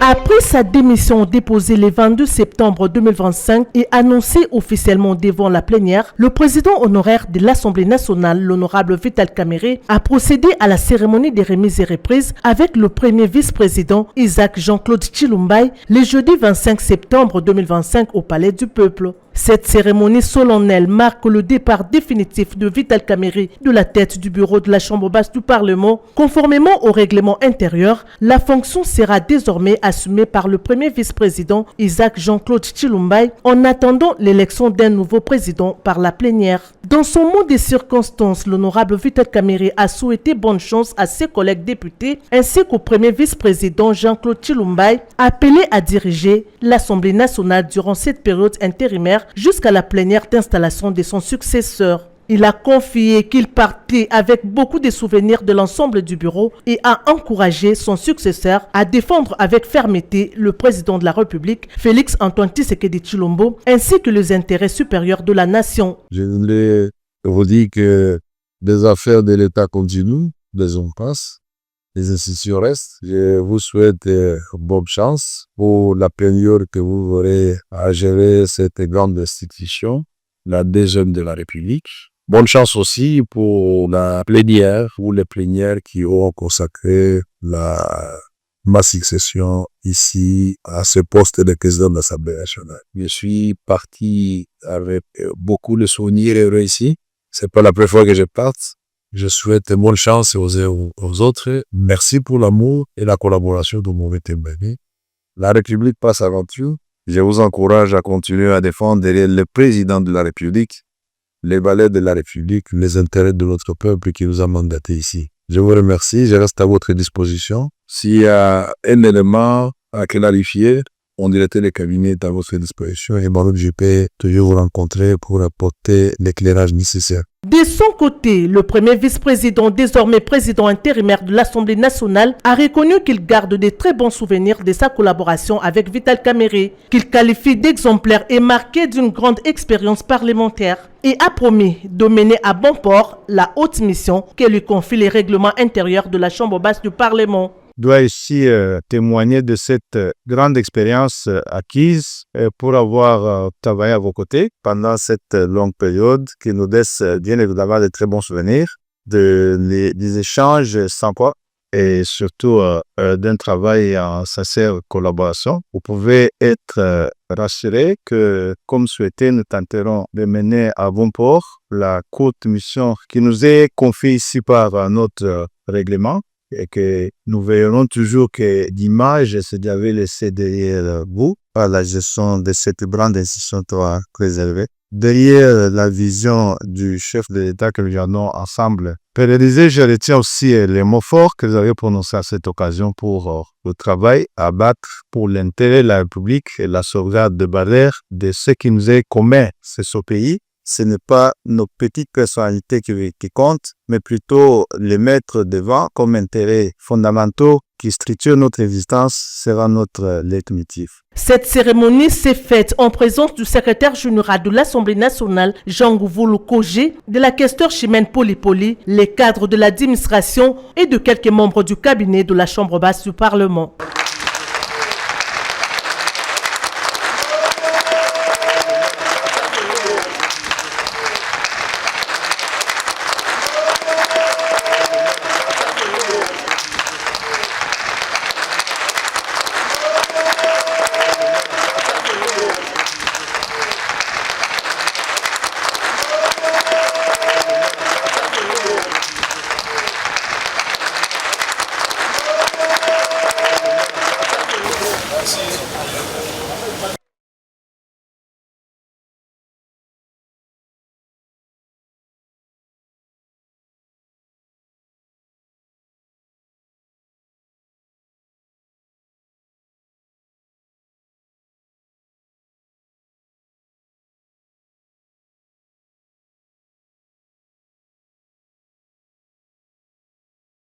Après sa démission déposée le 22 septembre 2025 et annoncée officiellement devant la plénière, le président honoraire de l'Assemblée nationale, l'honorable Vital Kamerhe, a procédé à la cérémonie des remises et reprises avec le premier vice-président Isaac Jean-Claude Tshilombaye le jeudi 25 septembre 2025 au Palais du Peuple. Cette cérémonie solennelle marque le départ définitif de Vital Kamerhe de la tête du bureau de la Chambre basse du Parlement. Conformément au règlement intérieur, la fonction sera désormais assumée par le premier vice-président Isaac Jean-Claude Tshilombaye en attendant l'élection d'un nouveau président par la plénière. Dans son mot des circonstances, l'honorable Vital Kamerhe a souhaité bonne chance à ses collègues députés ainsi qu'au premier vice-président Jean-Claude Tshilombaye, appelé à diriger l'Assemblée nationale durant cette période intérimaire jusqu'à la plénière d'installation de son successeur. Il a confié qu'il partait avec beaucoup de souvenirs de l'ensemble du bureau et a encouragé son successeur à défendre avec fermeté le président de la République, Félix Antoine Tshisekedi Tshilombo, ainsi que les intérêts supérieurs de la nation. Je voulais vous dire que les affaires de l'État continuent, les hommes passent, les institutions restent. Je vous souhaite bonne chance pour la période que vous aurez à gérer cette grande institution, la deuxième de la République. Bonne chance aussi pour la plénière ou les plénières qui auront consacré ma succession ici à ce poste de président de l'Assemblée nationale. Je suis parti avec beaucoup de souvenirs heureux ici. C'est pas la première fois que je parte. Je souhaite bonne chance aux autres. Merci pour l'amour et la collaboration dont vous m'avez témoigné. La République passe avant tout. Je vous encourage à continuer à défendre derrière le président de la République, les valeurs de la République, les intérêts de notre peuple qui nous a mandatés ici. Je vous remercie. Je reste à votre disposition. S'il y a un élément à clarifier, on directeur le cabinet est à votre disposition et moi-même je peux toujours vous rencontrer pour apporter l'éclairage nécessaire. De son côté, le premier vice-président, désormais président intérimaire de l'Assemblée nationale, a reconnu qu'il garde de très bons souvenirs de sa collaboration avec Vital Kamerhe, qu'il qualifie d'exemplaire et marqué d'une grande expérience parlementaire, et a promis de mener à bon port la haute mission que lui confie les règlements intérieurs de la Chambre basse du Parlement. Je dois ici témoigner de cette grande expérience acquise pour avoir travaillé à vos côtés pendant cette longue période qui nous laisse bien évidemment de très bons souvenirs, des échanges sans quoi et surtout d'un travail en sincère collaboration. Vous pouvez être rassurés que, comme souhaité, nous tenterons de mener à bon port la courte mission qui nous est confiée ici par notre règlement. Et que nous veillerons toujours que l'image se devait laisser derrière vous par la gestion de cette grande institution préservée. Derrière la vision du chef de l'État que nous avons ensemble pérennisé, je retiens aussi les mots forts que vous avez prononcés à cette occasion pour le travail à battre pour l'intérêt de la République et la sauvegarde de barrières de ce qui nous est commun, c'est ce pays. Ce n'est pas nos petites personnalités qui comptent, mais plutôt les mettre devant comme intérêts fondamentaux qui structurent notre existence sera notre leitmotiv. Cette cérémonie s'est faite en présence du secrétaire général de l'Assemblée nationale, Jean Ngouvoulou Kogé, de la questeur Chimène Poli, les cadres de l'administration et de quelques membres du cabinet de la Chambre basse du Parlement. Merci.